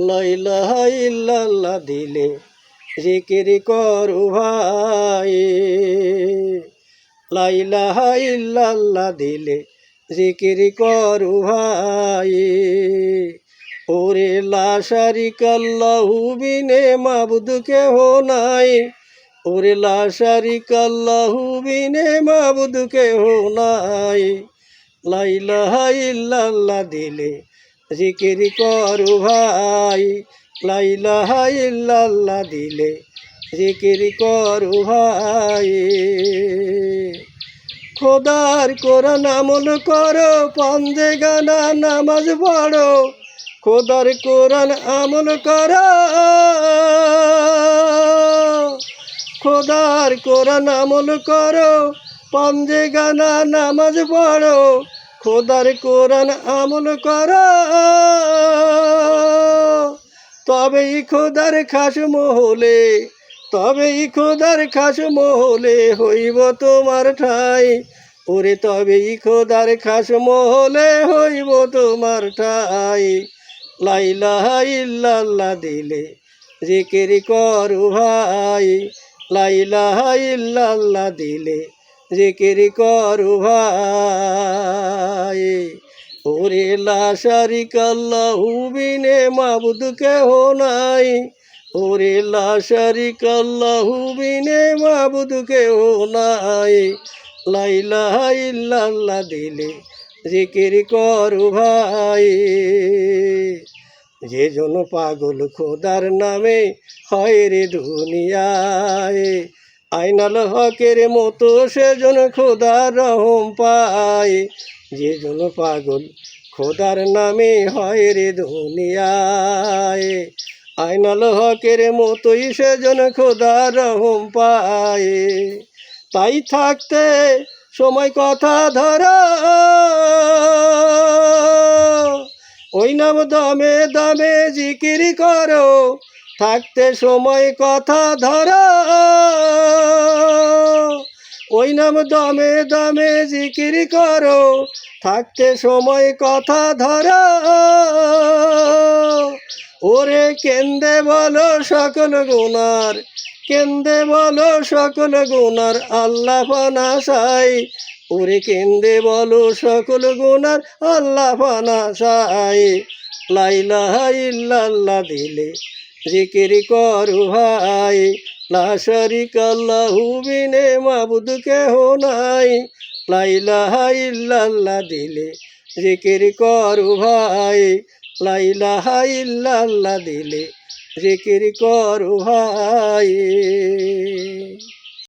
লা ইলাহা ইল্লাল্লাহ দিলে জিকির করো ভাই, লা ইলাহা ইল্লাল্লাহ দিলে জিকির করো ভাই। ওরে লা শারিকা লাহু বিনে মাবুদ কেহ নাই, ওরে লা শারিকা লাহু বিনে মাবুদ কেহ নাই। লা ইলাহা ইল্লাল্লাহ দিলে জিকির করো ভাই, লা ইলাহা ইল্লাল্লাহ দিলে জিকির করো ভাই। খোদার কোরআন আমল করো, পাঞ্জে গানা নামাজ পড়ো, খোদার কোরআন আমল করো, খোদার কোরআন আমল করো, পাঞ্জে গানা নামাজ পড়ো, খোদার কোরআন আমল করো, তবেই খোদার খাস মহলে, তবেই খোদার খাস মহলে হইব তোমার ঠাই। ওরে তবেই খোদার খাস মহলে হইব তোমার ঠাই। লা ইলাহা ইল্লাল্লাহ দিলে জিকির করো ভাই, লা ইলাহা ইল্লাল্লাহ দিলে জিকির করো ভাই। ওরে লা শারিকা লাহু বিনে মাবুদ কেহ নাই, ওরে লা শারিকা লাহু বিনে মাবুদ কেহ নাই। লা ইলাহা ইল্লাল্লাহ দিলে জিকির করো ভাই। যে জন পাগল খোদার নামে হয় রে দুনিয়ায়, আইনাল হকের মতো সেজন খোদার রহম পায়। যে জন পাগল খোদার নামে হয় রে দুনিয়ায়, আইনাল হকের মতোই সেজন খোদার রহম পায়। তাই থাকতে সময় কথা ধরা, ওই নাম দমে দমে জিকির করো, থাকতে সময় কথা ধরা, ওই নাম দমে দমে জিকির করো, থাকতে সময় কথা ধরা। ওরে কেন্দে বলো সকল গুনার, কেন্দে বলো সকল গুনার আল্লাহ পানা চাই। ওরে কেন্দে বলো সকল গুনার আল্লাহ পানা চাই। লা ইলাহা ইল্লাল্লাহ দিলে জিকির করো ভাই, লা শারিকা লাহু বিনে মাবুদ কেহ নাই। লা ইলাহা ইল্লাল্লাহ দিলে জিকির করো ভাই, লা ইলাহা ইল্লাল্লাহ দিলে জিকির করো ভাই।